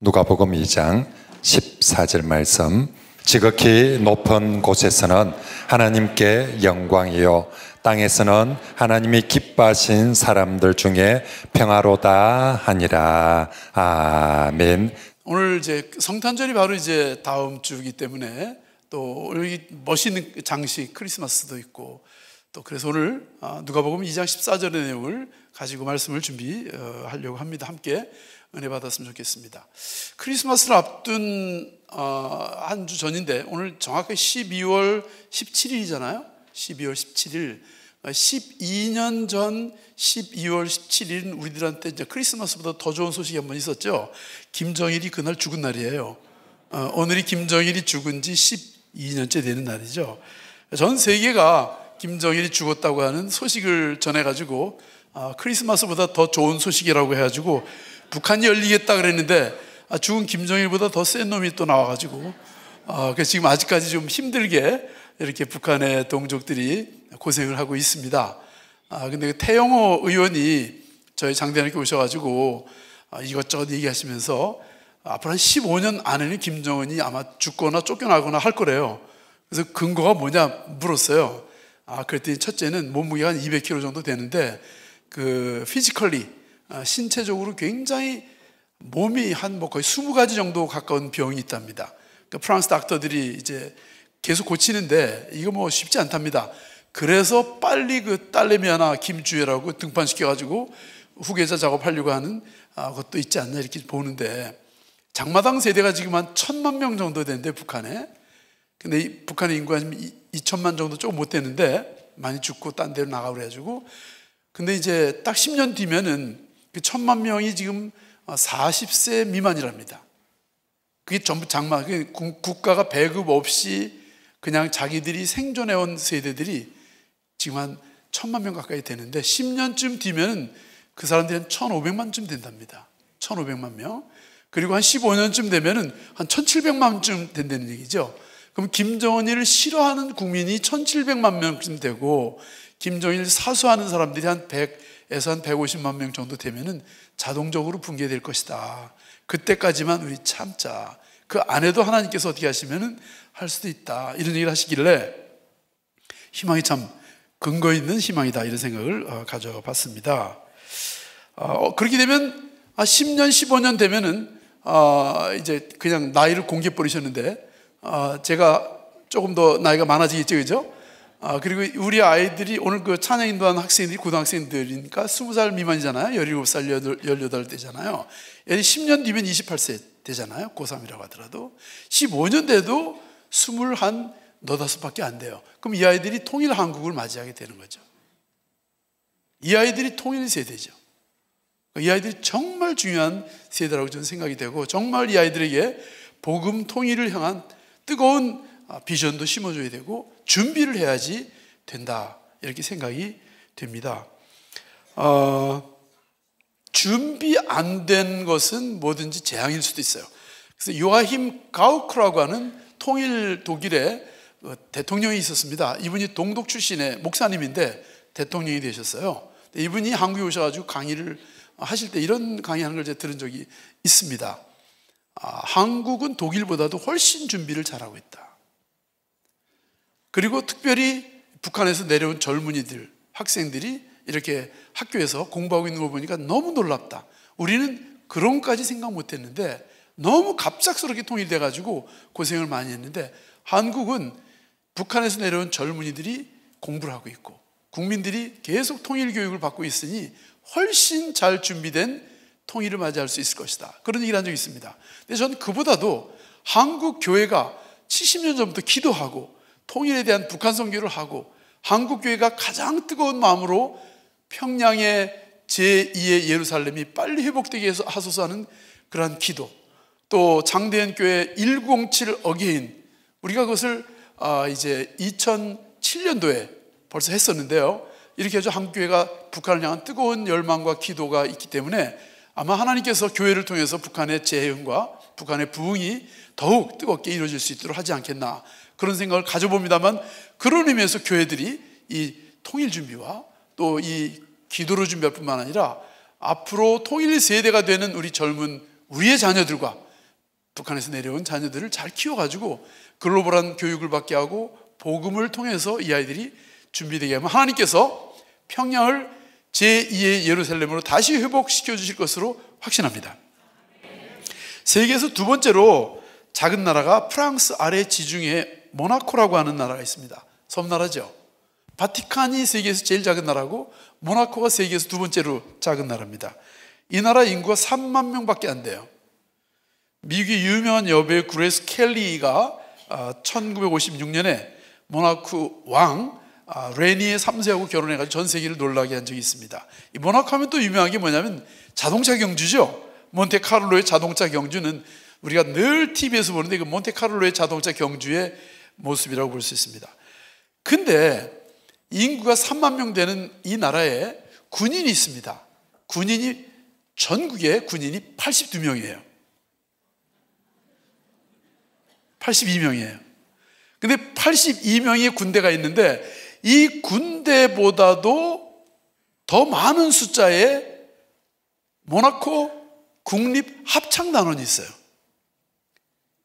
누가복음 2장 14절 말씀. 지극히 높은 곳에서는 하나님께 영광이요 땅에서는 하나님이 기뻐하신 사람들 중에 평화로다 하니라. 아멘. 오늘 이제 성탄절이 바로 이제 다음 주이기 때문에 또 여기 멋있는 장식 크리스마스도 있고 또 그래서 오늘 누가복음 2장 14절의 내용을 가지고 말씀을 준비하려고 합니다. 함께 은혜 받았으면 좋겠습니다. 크리스마스를 앞둔 한 주 전인데 오늘 정확하게 12월 17일이잖아요. 12월 17일 12년 전 12월 17일은 우리들한테 이제 크리스마스보다 더 좋은 소식이 한 번 있었죠. 김정일이 그날 죽은 날이에요. 오늘이 김정일이 죽은 지 12년째 되는 날이죠. 전 세계가 김정일이 죽었다고 하는 소식을 전해가지고 크리스마스보다 더 좋은 소식이라고 해가지고 북한이 열리겠다 그랬는데 죽은 김정일보다 더 센 놈이 또 나와가지고 그래서 지금 아직까지 좀 힘들게 이렇게 북한의 동족들이 고생을 하고 있습니다. 근데 태영호 의원이 저희 장대한께 오셔가지고 이것저것 얘기하시면서 앞으로 한 15년 안에는 김정은이 아마 죽거나 쫓겨나거나 할 거래요. 그래서 근거가 뭐냐 물었어요. 그랬더니 첫째는 몸무게가 한 200kg 정도 되는데 그 피지컬리 신체적으로 굉장히 몸이 한 거의 20가지 정도 가까운 병이 있답니다. 그러니까 프랑스 닥터들이 이제 계속 고치는데 이거 뭐 쉽지 않답니다. 그래서 빨리 그 딸내미 하나 김주혜라고 등판시켜가지고 후계자 작업하려고 하는 것도 있지 않나 이렇게 보는데 장마당 세대가 지금 한 1,000만 명 정도 되는데 북한에. 근데 이 북한의 인구가 지금 2천만 정도 조금 못 되는데 많이 죽고 딴 데로 나가고 그래가지고 근데 이제 딱 10년 뒤면은 그 1,000만 명이 지금 40세 미만이랍니다. 그게 전부 국가가 배급 없이 그냥 자기들이 생존해온 세대들이 지금 한 1,000만 명 가까이 되는데 10년쯤 뒤면 그 사람들이 한 1,500만쯤 된답니다. 1,500만 명. 그리고 한 15년쯤 되면은 한 1,700만쯤 된다는 얘기죠. 그럼 김정은이를 싫어하는 국민이 1,700만 명쯤 되고 김정일 사수하는 사람들이 한 100에서 한 150만 명 정도 되면은 자동적으로 붕괴될 것이다. 그때까지만 우리 참자. 그 안에도 하나님께서 어떻게 하시면은 할 수도 있다. 이런 얘기를 하시길래 희망이 참 근거 있는 희망이다. 이런 생각을 가져봤습니다. 그렇게 되면 10년, 15년 되면은 이제 그냥 나이를 공개해 버리셨는데 제가 조금 더 나이가 많아지겠죠, 그죠? 그리고 우리 아이들이 오늘 그 찬양 인도하는 학생들이 고등학생들이니까 20살 미만이잖아요. 17살, 18대잖아요. 얘들이 10년 뒤면 28세 되잖아요. 고3이라고 하더라도. 15년 돼도 21, 4-5밖에 안 돼요. 그럼 이 아이들이 통일 한국을 맞이하게 되는 거죠. 이 아이들이 통일 세대죠. 이 아이들이 정말 중요한 세대라고 저는 생각이 되고 정말 이 아이들에게 복음 통일을 향한 뜨거운 비전도 심어줘야 되고 준비를 해야지 된다 이렇게 생각이 됩니다. 준비 안 된 것은 뭐든지 재앙일 수도 있어요. 그래서 요아힘 가우크라고 하는 통일 독일의 대통령이 있었습니다. 이분이 동독 출신의 목사님인데 대통령이 되셨어요. 이분이 한국에 오셔가지고 강의를 하실 때 이런 강의하는 걸 제가 들은 적이 있습니다. 한국은 독일보다도 훨씬 준비를 잘하고 있다. 그리고 특별히 북한에서 내려온 젊은이들, 학생들이 이렇게 학교에서 공부하고 있는 거 보니까 너무 놀랍다. 우리는 그런 것까지 생각 못 했는데 너무 갑작스럽게 통일돼가지고 고생을 많이 했는데 한국은 북한에서 내려온 젊은이들이 공부를 하고 있고 국민들이 계속 통일 교육을 받고 있으니 훨씬 잘 준비된 통일을 맞이할 수 있을 것이다. 그런 얘기를 한 적이 있습니다. 근데 저는 그보다도 한국 교회가 70년 전부터 기도하고 통일에 대한 북한 선교를 하고 한국 교회가 가장 뜨거운 마음으로 평양의 제2의 예루살렘이 빨리 회복되게 하소서 하는 그러한 기도, 또 장대현 교회 1907 어게인 우리가 그것을 이제 2007년도에 벌써 했었는데요. 이렇게 해서 한국 교회가 북한을 향한 뜨거운 열망과 기도가 있기 때문에 아마 하나님께서 교회를 통해서 북한의 재해응과 북한의 부흥이 더욱 뜨겁게 이루어질 수 있도록 하지 않겠나 그런 생각을 가져봅니다만 그런 의미에서 교회들이 이 통일 준비와 또 이 기도를 준비할 뿐만 아니라 앞으로 통일 세대가 되는 우리 젊은 우리의 자녀들과 북한에서 내려온 자녀들을 잘 키워가지고 글로벌한 교육을 받게 하고 복음을 통해서 이 아이들이 준비되게 하면 하나님께서 평양을 제2의 예루살렘으로 다시 회복시켜 주실 것으로 확신합니다. 세계에서 두 번째로 작은 나라가 프랑스 아래 지중해 모나코라고 하는 나라가 있습니다. 섬나라죠. 바티칸이 세계에서 제일 작은 나라고 모나코가 세계에서 두 번째로 작은 나라입니다. 이 나라 인구가 3만 명밖에 안 돼요. 미국의 유명한 여배우 그레이스 켈리가 1956년에 모나코 왕 레니의 3세하고 결혼해가지고 전 세계를 놀라게 한 적이 있습니다. 이 모나코 하면 또 유명한 게 뭐냐면 자동차 경주죠. 몬테카를로의 자동차 경주는 우리가 늘 TV에서 보는데 그 몬테카를로의 자동차 경주의 모습이라고 볼 수 있습니다. 근데 인구가 3만 명 되는 이 나라에 군인이 있습니다. 전국에 군인이 82명이에요. 82명이에요. 근데 82명의 군대가 있는데 이 군대보다도 더 많은 숫자의 모나코 국립합창단원이 있어요.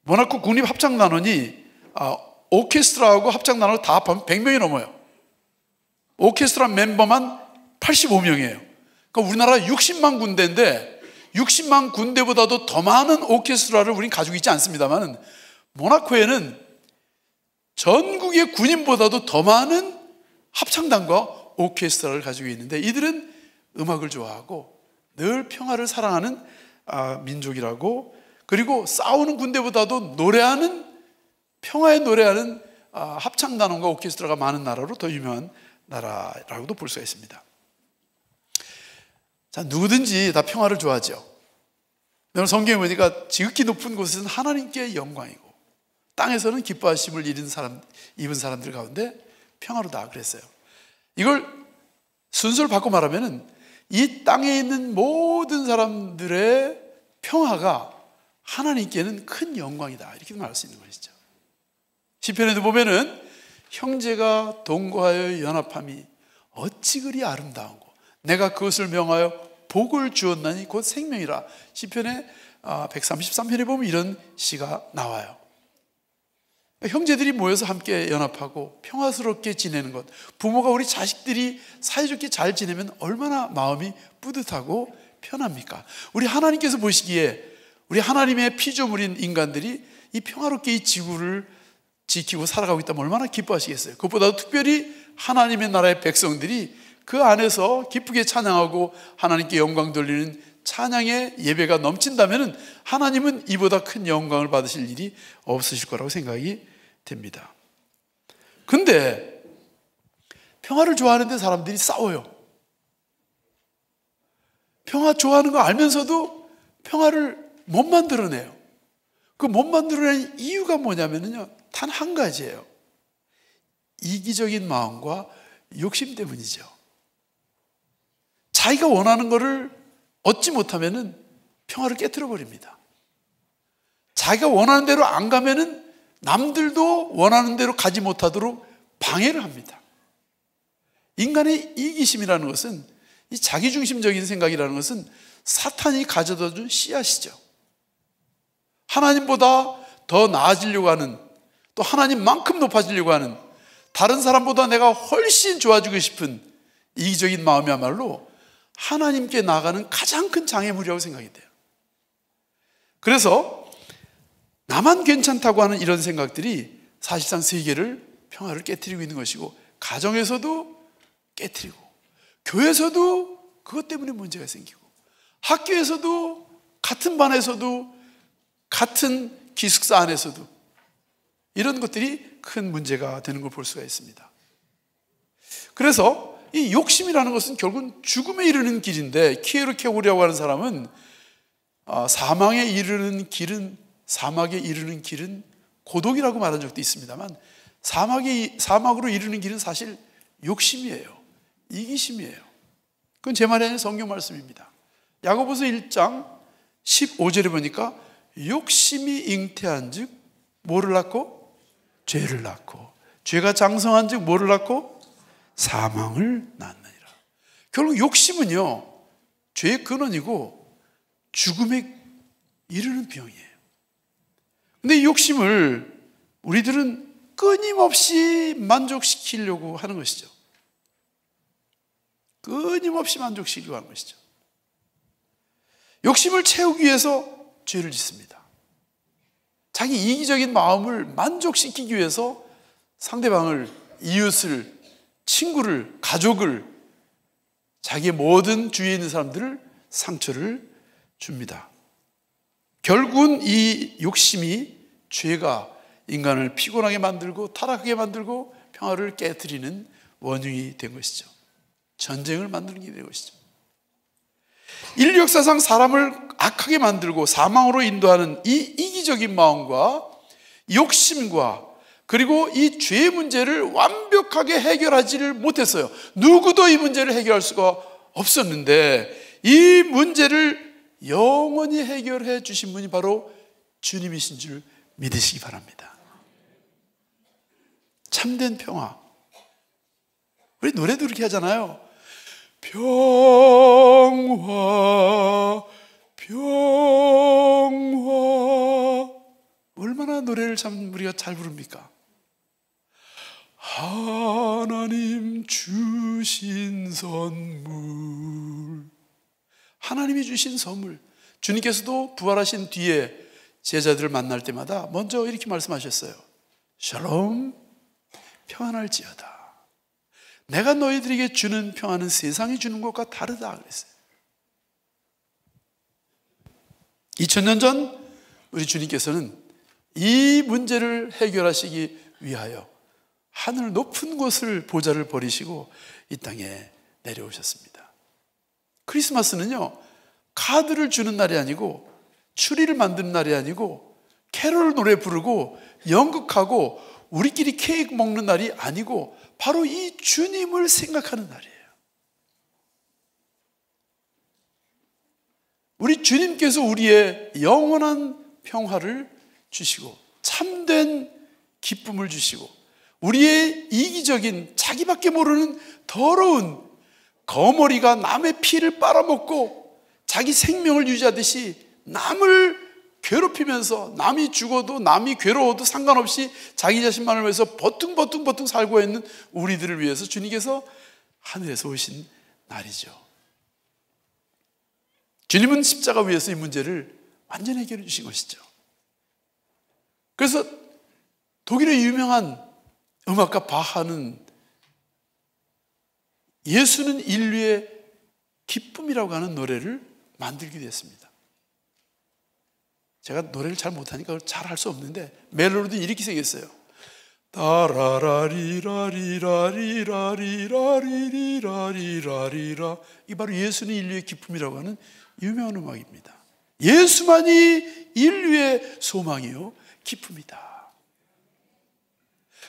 모나코 국립합창단원이 오케스트라하고 합창단원을 다 합하면 100명이 넘어요. 오케스트라 멤버만 85명이에요. 그러니까 우리나라 60만 군대인데 60만 군대보다도 더 많은 오케스트라를 우리는 가지고 있지 않습니다만 모나코에는 전국의 군인보다도 더 많은 합창단과 오케스트라를 가지고 있는데 이들은 음악을 좋아하고 늘 평화를 사랑하는 민족이라고, 그리고 싸우는 군대보다도 평화에 노래하는 합창단원과 오케스트라가 많은 나라로 더 유명한 나라라고도 볼 수가 있습니다. 자, 누구든지 다 평화를 좋아하죠. 오늘 성경에 보니까 지극히 높은 곳에서는 하나님께 영광이고 땅에서는 기뻐하심을 입은 사람들 가운데 평화로다 그랬어요. 이걸 순서를 바꿔 말하면은 이 땅에 있는 모든 사람들의 평화가 하나님께는 큰 영광이다 이렇게 말할 수 있는 것이죠. 시편에도 보면은 형제가 동거하여 연합함이 어찌 그리 아름다운고 내가 그것을 명하여 복을 주었나니 곧 생명이라. 시편의 133편에 보면 이런 시가 나와요. 형제들이 모여서 함께 연합하고 평화스럽게 지내는 것, 부모가 우리 자식들이 사이좋게 잘 지내면 얼마나 마음이 뿌듯하고 편합니까? 우리 하나님께서 보시기에 우리 하나님의 피조물인 인간들이 이 평화롭게 이 지구를 지키고 살아가고 있다면 얼마나 기뻐하시겠어요? 그것보다도 특별히 하나님의 나라의 백성들이 그 안에서 기쁘게 찬양하고 하나님께 영광 돌리는 찬양의 예배가 넘친다면 하나님은 이보다 큰 영광을 받으실 일이 없으실 거라고 생각이 됩니다. 근데 평화를 좋아하는데 사람들이 싸워요. 평화 좋아하는 거 알면서도 평화를 못 만들어내요. 그 못 만들어내는 이유가 뭐냐면요, 단 한 가지예요. 이기적인 마음과 욕심 때문이죠. 자기가 원하는 거를 얻지 못하면은 평화를 깨트려 버립니다. 자기가 원하는 대로 안 가면은 남들도 원하는 대로 가지 못하도록 방해를 합니다. 인간의 이기심이라는 것은, 이 자기중심적인 생각이라는 것은 사탄이 가져다 준 씨앗이죠. 하나님보다 더 나아지려고 하는, 또 하나님만큼 높아지려고 하는, 다른 사람보다 내가 훨씬 좋아지고 싶은 이기적인 마음이야말로 하나님께 나아가는 가장 큰 장애물이라고 생각이 돼요. 그래서 나만 괜찮다고 하는 이런 생각들이 사실상 세계를, 평화를 깨트리고 있는 것이고, 가정에서도 깨트리고, 교회에서도 그것 때문에 문제가 생기고, 학교에서도, 같은 반에서도, 같은 기숙사 안에서도 이런 것들이 큰 문제가 되는 걸 볼 수가 있습니다. 그래서 이 욕심이라는 것은 결국은 죽음에 이르는 길인데, 키에르케고르라고 하는 사람은 사막에 이르는 길은 고독이라고 말한 적도 있습니다만, 사막으로 이르는 길은 사실 욕심이에요. 이기심이에요. 그건 제 말이 아니라 성경 말씀입니다. 야고보서 1장 15절에 보니까 욕심이 잉태한 즉 뭐를 낳고? 죄를 낳고, 죄가 장성한 즉 뭐를 낳고? 사망을 낳느니라. 결국 욕심은요, 죄의 근원이고 죽음에 이르는 병이에요. 근데 이 욕심을 우리들은 끊임없이 만족시키려고 하는 것이죠. 끊임없이 만족시키려고 하는 것이죠. 욕심을 채우기 위해서 죄를 짓습니다. 자기 이기적인 마음을 만족시키기 위해서 상대방을, 이웃을, 친구를, 가족을, 자기의 모든 주위에 있는 사람들을 상처를 줍니다. 결국은 이 욕심이, 죄가 인간을 피곤하게 만들고 타락하게 만들고 평화를 깨뜨리는 원흉이 된 것이죠. 전쟁을 만드는 게 된 것이죠. 인류 역사상 사람을 악하게 만들고 사망으로 인도하는 이 이기적인 마음과 욕심과 그리고 이 죄 문제를 완벽하게 해결하지를 못했어요. 누구도 이 문제를 해결할 수가 없었는데 이 문제를 영원히 해결해 주신 분이 바로 주님이신 줄 믿으시기 바랍니다. 참된 평화. 우리 노래도 그렇게 하잖아요. 평화, 평화. 얼마나 노래를 참 우리가 잘 부릅니까? 하나님 주신 선물. 하나님이 주신 선물. 주님께서도 부활하신 뒤에 제자들을 만날 때마다 먼저 이렇게 말씀하셨어요. 샬롬, 평안할지어다. 내가 너희들에게 주는 평안은 세상이 주는 것과 다르다 그랬어요. 2000년 전 우리 주님께서는 이 문제를 해결하시기 위하여 하늘 높은 곳을 보좌를 버리시고 이 땅에 내려오셨습니다. 크리스마스는요, 카드를 주는 날이 아니고 추리를 만드는 날이 아니고 캐롤 노래 부르고 연극하고 우리끼리 케이크 먹는 날이 아니고 바로 이 주님을 생각하는 날이에요. 우리 주님께서 우리의 영원한 평화를 주시고 참된 기쁨을 주시고 우리의 이기적인 자기밖에 모르는 더러운 거머리가 남의 피를 빨아먹고 자기 생명을 유지하듯이 남을 괴롭히면서 남이 죽어도 남이 괴로워도 상관없이 자기 자신만을 위해서 버둥버둥 살고 있는 우리들을 위해서 주님께서 하늘에서 오신 날이죠. 주님은 십자가 위에서 이 문제를 완전히 해결해 주신 것이죠. 그래서 독일의 유명한 음악가 바하는 예수는 인류의 기쁨이라고 하는 노래를 만들게 됐습니다. 제가 노래를 잘 못하니까 잘 할 수 없는데 멜로디는 이렇게 생겼어요. 따라라리라리라리라리라리라리라리라. 이게 바로 예수는 인류의 기쁨이라고 하는 유명한 음악입니다. 예수만이 인류의 소망이요 기쁨이다.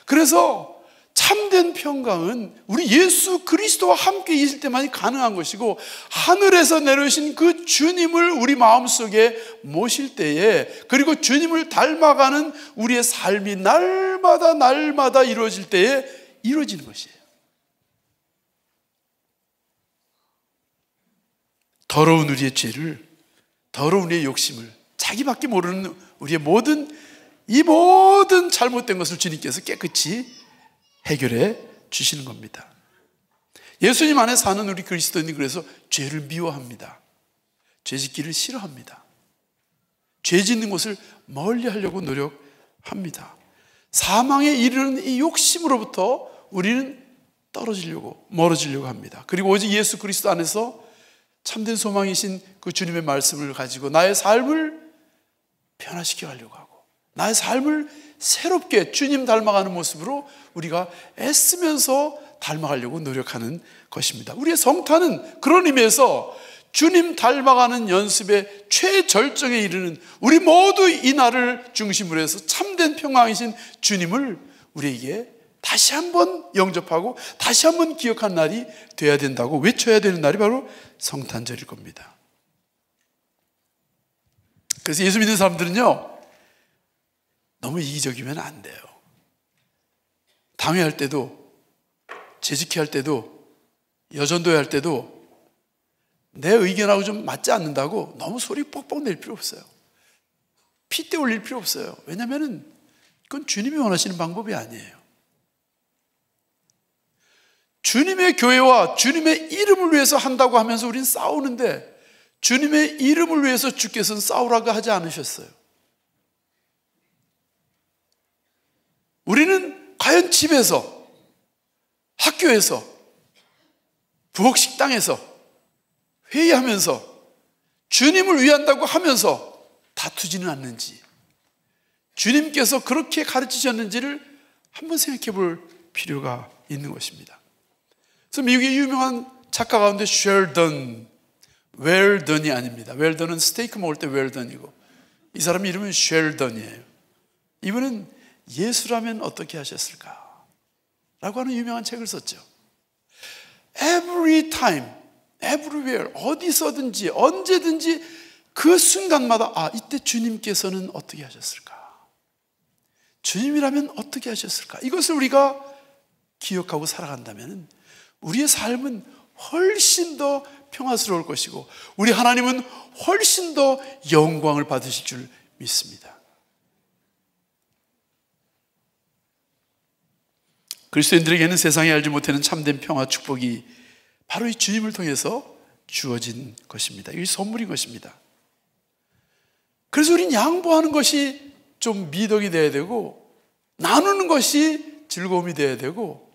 그래서 참된 평강은 우리 예수 그리스도와 함께 있을 때만이 가능한 것이고 하늘에서 내려오신 그 주님을 우리 마음속에 모실 때에 그리고 주님을 닮아가는 우리의 삶이 날마다 이루어질 때에 이루어지는 것이에요. 더러운 우리의 죄를, 더러운 우리의 욕심을, 자기밖에 모르는 우리의 이 모든 잘못된 것을 주님께서 깨끗이 해결해 주시는 겁니다. 예수님 안에 사는 우리 그리스도인이 그래서 죄를 미워합니다. 죄 짓기를 싫어합니다. 죄 짓는 것을 멀리 하려고 노력합니다. 사망에 이르는 이 욕심으로부터 우리는 멀어지려고 합니다. 그리고 오직 예수 그리스도 안에서 참된 소망이신 그 주님의 말씀을 가지고 나의 삶을 변화시켜 가려고 하고 나의 삶을 새롭게 주님 닮아가는 모습으로 우리가 애쓰면서 닮아가려고 노력하는 것입니다. 우리의 성탄은 그런 의미에서 주님 닮아가는 연습의 최절정에 이르는 우리 모두 이 날을 중심으로 해서 참된 평강이신 주님을 우리에게 다시 한번 영접하고 다시 한번 기억한 날이 돼야 된다고 외쳐야 되는 날이 바로 성탄절일 겁니다. 그래서 예수 믿는 사람들은요 너무 이기적이면 안 돼요. 당회할 때도 재직회 할 때도 여전도회 할 때도 내 의견하고 좀 맞지 않는다고 너무 소리 뻑뻑 낼 필요 없어요. 핏대 올릴 필요 없어요. 왜냐하면 그건 주님이 원하시는 방법이 아니에요. 주님의 교회와 주님의 이름을 위해서 한다고 하면서 우린 싸우는데, 주님의 이름을 위해서 주께서는 싸우라고 하지 않으셨어요. 우리는 과연 집에서, 학교에서, 부엌 식당에서 회의하면서 주님을 위한다고 하면서 다투지는 않는지, 주님께서 그렇게 가르치셨는지를 한번 생각해 볼 필요가 있는 것입니다. 그래서 미국의 유명한 작가 가운데 쉘던, 웰던이 아닙니다. 웰던은 스테이크 먹을 때 웰던이고, 이 사람 이름은 쉘던이에요. 이분은 예수라면 어떻게 하셨을까? 라고 하는 유명한 책을 썼죠. Every time, everywhere, 어디서든지 언제든지 그 순간마다 이때 주님께서는 어떻게 하셨을까? 주님이라면 어떻게 하셨을까? 이것을 우리가 기억하고 살아간다면 우리의 삶은 훨씬 더 평화스러울 것이고, 우리 하나님은 훨씬 더 영광을 받으실 줄 믿습니다. 그리스도인들에게는 세상에 알지 못하는 참된 평화, 축복이 바로 이 주님을 통해서 주어진 것입니다. 이게 선물인 것입니다. 그래서 우리는 양보하는 것이 좀 미덕이 돼야 되고, 나누는 것이 즐거움이 돼야 되고,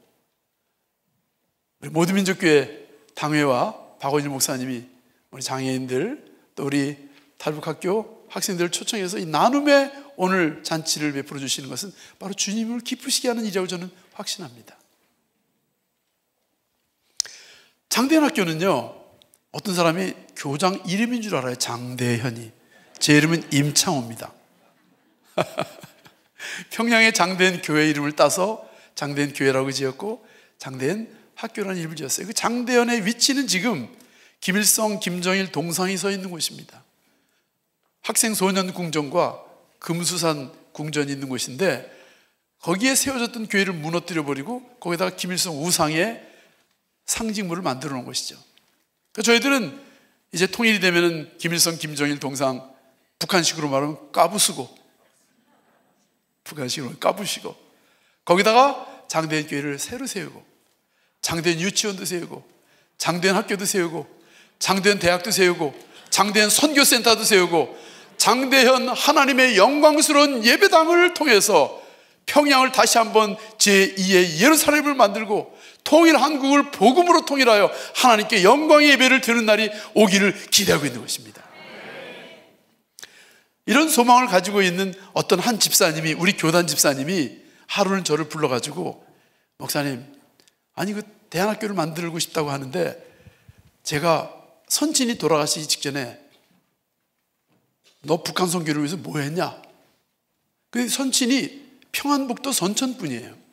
우리 모두민족교회 당회와 박원일 목사님이 우리 장애인들, 또 우리 탈북학교 학생들을 초청해서 이 나눔의 오늘 잔치를 베풀어 주시는 것은 바로 주님을 기쁘시게 하는 일이라고 저는 확신합니다. 장대현 학교는요, 어떤 사람이 교장 이름인 줄 알아요. 장대현이. 제 이름은 임창호입니다. 평양의 장대현 교회 이름을 따서 장대현 교회라고 지었고, 장대현 학교라는 이름을 지었어요. 그 장대현의 위치는 지금 김일성, 김정일 동상이 서 있는 곳입니다. 학생소년궁전과 금수산 궁전이 있는 곳인데, 거기에 세워졌던 교회를 무너뜨려 버리고 거기다가 김일성 우상의 상징물을 만들어 놓은 것이죠. 그래서 저희들은 이제 통일이 되면은 김일성, 김정일 동상, 북한식으로 말하면 까부수고, 북한식으로 까부시고, 거기다가 장대현 교회를 새로 세우고, 장대현 유치원도 세우고, 장대현 학교도 세우고, 장대현 대학도 세우고, 장대현 선교센터도 세우고, 장대현 하나님의 영광스러운 예배당을 통해서 평양을 다시 한번 제2의 예루살렘을 만들고, 통일 한국을 복음으로 통일하여 하나님께 영광의 예배를 드리는 날이 오기를 기대하고 있는 것입니다. 이런 소망을 가지고 있는 어떤 한 집사님이, 우리 교단 집사님이 하루는 저를 불러가지고, 목사님, 아니 그 대안학교를 만들고 싶다고 하는데, 제가 선친이 돌아가시기 직전에 너 북한 선교를 위해서 뭐 했냐? 그 선친이 평안북도 선천 분이에요.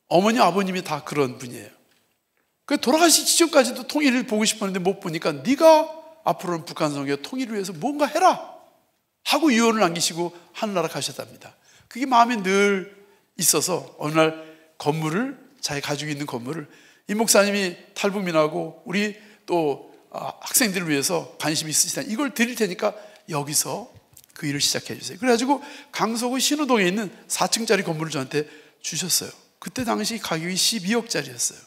어머니 아버님이 다 그런 분이에요. 그 돌아가시기 직전까지도 통일을 보고 싶었는데 못 보니까, 네가 앞으로는 북한 선교 통일을 위해서 뭔가 해라 하고 유언을 남기시고 하늘나라 가셨답니다. 그게 마음에 늘 있어서 어느 날 건물을, 자기 가지고 있는 건물을, 이 목사님이 탈북민하고 우리 또 학생들을 위해서 관심이 있으시다, 이걸 드릴 테니까 여기서 그 일을 시작해 주세요. 그래가지고 강서구 신호동에 있는 4층짜리 건물을 저한테 주셨어요. 그때 당시 가격이 12억짜리였어요.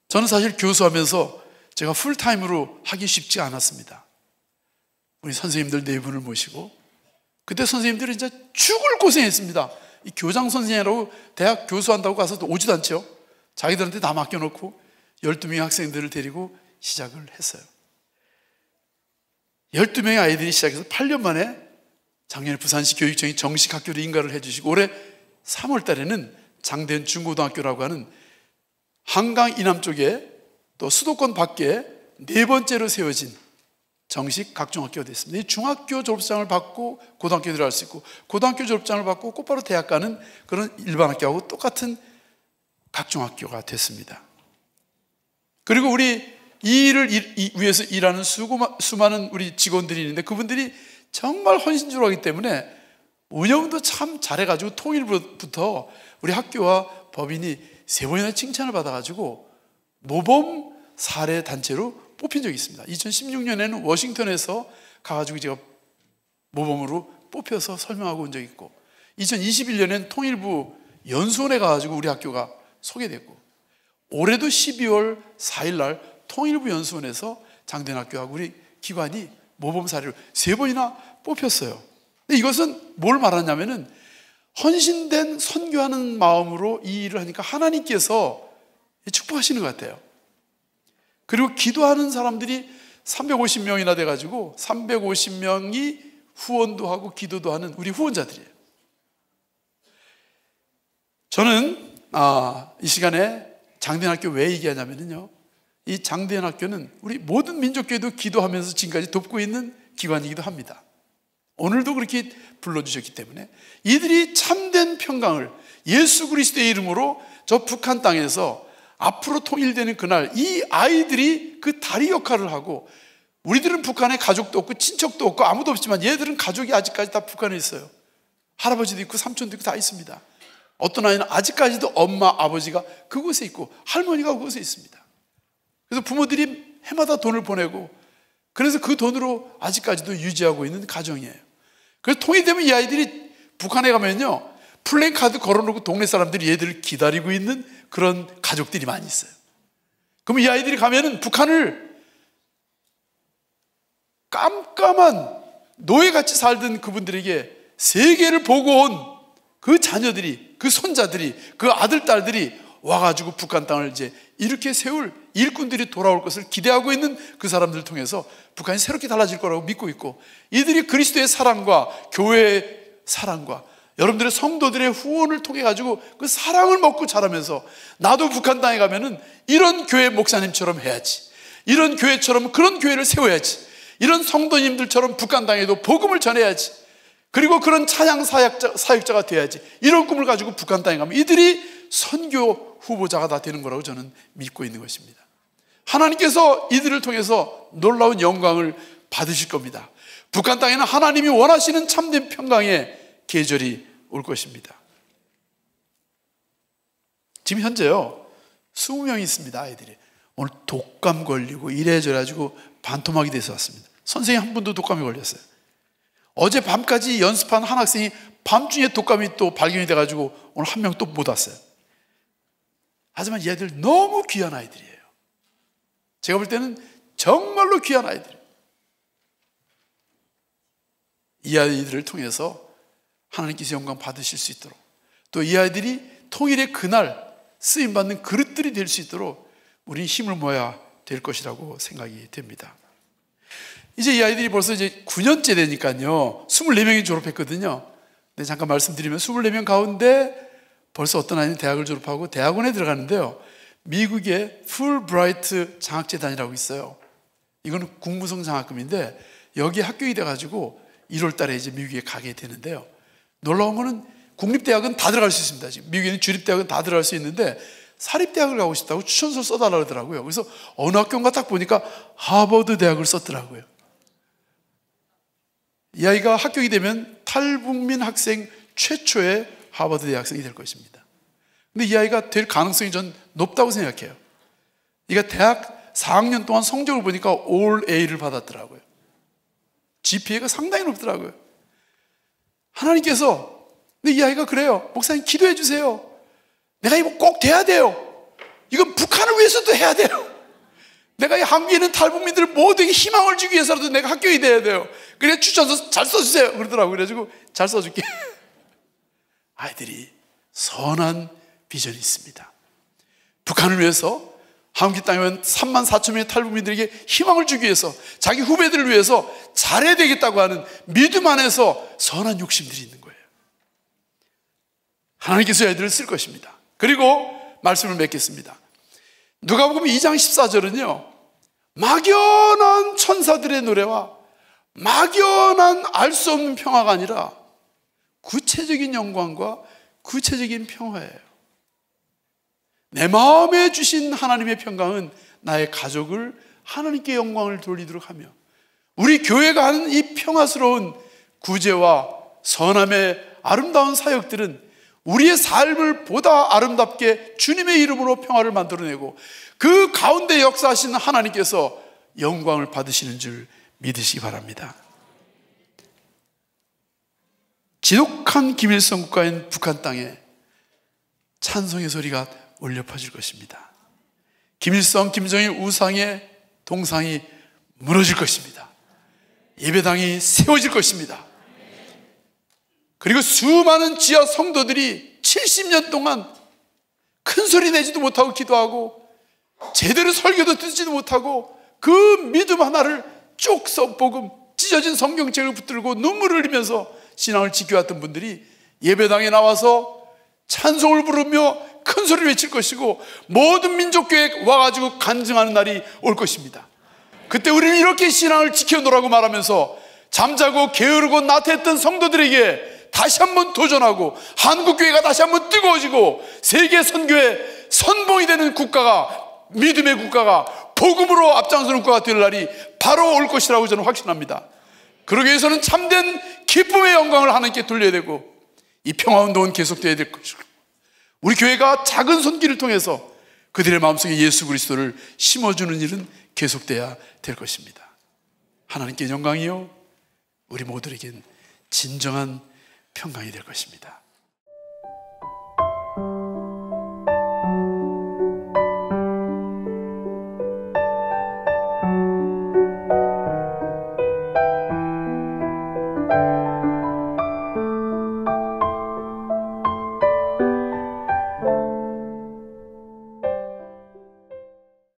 저는 사실 교수하면서 제가 풀타임으로 하기 쉽지 않았습니다. 우리 선생님들 4분을 모시고, 그때 선생님들이 진짜 죽을 고생했습니다. 이 교장 선생이라고 대학 교수한다고 가서 오지도 않죠. 자기들한테 다 맡겨놓고 12명의 학생들을 데리고 시작을 했어요. 12명의 아이들이 시작해서 8년 만에 작년에 부산시 교육청이 정식 학교로 인가를 해주시고, 올해 3월 달에는 장대현 중고등학교라고 하는 한강 이남 쪽에 또 수도권 밖에 4번째로 세워진 정식 각중학교가 됐습니다. 이 중학교 졸업장을 받고 고등학교 들어갈 수 있고, 고등학교 졸업장을 받고 곧바로 대학 가는 그런 일반 학교하고 똑같은 각중학교가 됐습니다. 그리고 우리 이 일을 위해서 일하는 수많은 우리 직원들이 있는데, 그분들이 정말 헌신적으로 하기 때문에 운영도 참 잘해가지고 통일부터 우리 학교와 법인이 3번이나 칭찬을 받아가지고 모범 사례 단체로 뽑힌 적이 있습니다. 2016년에는 워싱턴에서 가가지고 제가 모범으로 뽑혀서 설명하고 온 적이 있고, 2021년에는 통일부 연수원에 가가지고 우리 학교가 소개됐고, 올해도 12월 4일 날 통일부 연수원에서 장대학교하고 우리 기관이 모범 사례로 3번이나 뽑혔어요. 근데 이것은 뭘 말하냐면은 헌신된 선교하는 마음으로 이 일을 하니까 하나님께서 축복하시는 것 같아요. 그리고 기도하는 사람들이 350명이나 돼가지고 350명이 후원도 하고 기도도 하는 우리 후원자들이에요. 저는 이 시간에 장대학교 왜 얘기하냐면요, 이 장대학교는 우리 모든 민족교회도 기도하면서 지금까지 돕고 있는 기관이기도 합니다. 오늘도 그렇게 불러주셨기 때문에 이들이 참된 평강을 예수 그리스도의 이름으로 저 북한 땅에서 앞으로 통일되는 그날, 이 아이들이 그 다리 역할을 하고, 우리들은 북한에 가족도 없고 친척도 없고 아무도 없지만 얘들은 가족이 아직까지 다 북한에 있어요. 할아버지도 있고 삼촌도 있고 다 있습니다. 어떤 아이는 아직까지도 엄마, 아버지가 그곳에 있고 할머니가 그곳에 있습니다. 그래서 부모들이 해마다 돈을 보내고, 그래서 그 돈으로 아직까지도 유지하고 있는 가정이에요. 그래서 통일되면 이 아이들이 북한에 가면요, 플랜카드 걸어놓고 동네 사람들이 얘들을 기다리고 있는 그런 가족들이 많이 있어요. 그럼 이 아이들이 가면은 북한을 깜깜한 노예같이 살던 그분들에게 세계를 보고 온 그 자녀들이, 그 손자들이, 그 아들, 딸들이 와가지고 북한 땅을 이제 이렇게 세울 일꾼들이 돌아올 것을 기대하고 있는 그 사람들을 통해서 북한이 새롭게 달라질 거라고 믿고 있고, 이들이 그리스도의 사랑과 교회의 사랑과 여러분들의 성도들의 후원을 통해 가지고 그 사랑을 먹고 자라면서, 나도 북한 땅에 가면은 이런 교회 목사님처럼 해야지, 이런 교회처럼 그런 교회를 세워야지, 이런 성도님들처럼 북한 땅에도 복음을 전해야지, 그리고 그런 찬양 사역자가 돼야지, 이런 꿈을 가지고 북한 땅에 가면 이들이 선교 후보자가 다 되는 거라고 저는 믿고 있는 것입니다. 하나님께서 이들을 통해서 놀라운 영광을 받으실 겁니다. 북한 땅에는 하나님이 원하시는 참된 평강의 계절이 올 것입니다. 지금 현재요 20명이 있습니다. 아이들이 오늘 독감 걸리고 이래저래 가지고 반토막이 돼서 왔습니다. 선생님 한 분도 독감이 걸렸어요. 어제 밤까지 연습한 한 학생이 밤중에 독감이 또 발견이 돼가지고 오늘 한 명 또 못 왔어요. 하지만 얘들 너무 귀한 아이들이에요. 제가 볼 때는 정말로 귀한 아이들이에요. 이 아이들을 통해서 하나님께서 영광 받으실 수 있도록, 또 이 아이들이 통일의 그날 쓰임받는 그릇들이 될 수 있도록 우리 힘을 모아야 될 것이라고 생각이 됩니다. 이제 이 아이들이 벌써 이제 9년째 되니까요 24명이 졸업했거든요. 근데 잠깐 말씀드리면 24명 가운데 벌써 어떤 아이는 대학을 졸업하고 대학원에 들어가는데요, 미국의 풀브라이트 장학재단이라고 있어요. 이거는 국무성 장학금인데 여기에 합격이 돼가지고 1월 달에 이제 미국에 가게 되는데요, 놀라운 거는 국립대학은 다 들어갈 수 있습니다. 지금 미국에는 주립대학은 다 들어갈 수 있는데 사립대학을 가고 싶다고 추천서 써달라고 하더라고요. 그래서 어느 학교인가 딱 보니까 하버드 대학을 썼더라고요. 이 아이가 합격이 되면 탈북민 학생 최초의 하버드 대학생이 될 것입니다. 근데 이 아이가 될 가능성이 전 높다고 생각해요. 이가 대학 4학년 동안 성적을 보니까 올 A를 받았더라고요. GPA가 상당히 높더라고요. 하나님께서, 근데 이 아이가 그래요. 목사님 기도해 주세요. 내가 이거 꼭 돼야 돼요. 이건 북한을 위해서도 해야 돼요. 내가 이 한국에 있는 탈북민들 모두에게 희망을 주기 위해서라도 내가 합격이 돼야 돼요. 그래 추천서 잘 써주세요 그러더라고요. 그래가지고 잘 써줄게. 아이들이 선한 비전이 있습니다. 북한을 위해서, 한국 땅에 온 3만 4천 명의 탈북민들에게 희망을 주기 위해서, 자기 후배들을 위해서 잘해야 되겠다고 하는 믿음 안에서 선한 욕심들이 있는 거예요. 하나님께서 아이들을 쓸 것입니다. 그리고 말씀을 맺겠습니다. 누가복음 2장 14절은요 막연한 천사들의 노래와 막연한 알 수 없는 평화가 아니라 구체적인 영광과 구체적인 평화예요. 내 마음에 주신 하나님의 평강은 나의 가족을 하나님께 영광을 돌리도록 하며, 우리 교회가 하는 이 평화스러운 구제와 선함의 아름다운 사역들은 우리의 삶을 보다 아름답게 주님의 이름으로 평화를 만들어내고, 그 가운데 역사하시는 하나님께서 영광을 받으시는 줄 믿으시기 바랍니다. 지독한 김일성 국가인 북한 땅에 찬송의 소리가 울려 퍼질 것입니다. 김일성, 김정일 우상의 동상이 무너질 것입니다. 예배당이 세워질 것입니다. 그리고 수많은 지하 성도들이 70년 동안 큰 소리 내지도 못하고 기도하고 제대로 설교도 듣지도 못하고 그 믿음 하나를 쭉 써보금 찢어진 성경책을 붙들고 눈물을 흘리면서 신앙을 지켜왔던 분들이 예배당에 나와서 찬송을 부르며 큰 소리를 외칠 것이고 모든 민족교회에 와가지고 간증하는 날이 올 것입니다. 그때 우리는 이렇게 신앙을 지켜놓으라고 말하면서 잠자고 게으르고 나태했던 성도들에게 다시 한번 도전하고 한국교회가 다시 한번 뜨거워지고 세계 선교의 선봉이 되는 국가가, 믿음의 국가가, 복음으로 앞장서는 국가가 될 날이 바로 올 것이라고 저는 확신합니다. 그러기 위해서는 참된 기쁨의 영광을 하나님께 돌려야 되고 이 평화운동은 계속되어야 될 것이고 우리 교회가 작은 손길을 통해서 그들의 마음속에 예수 그리스도를 심어주는 일은 계속돼야 될 것입니다. 하나님께 영광이요 우리 모두에겐 진정한 평강이 될 것입니다.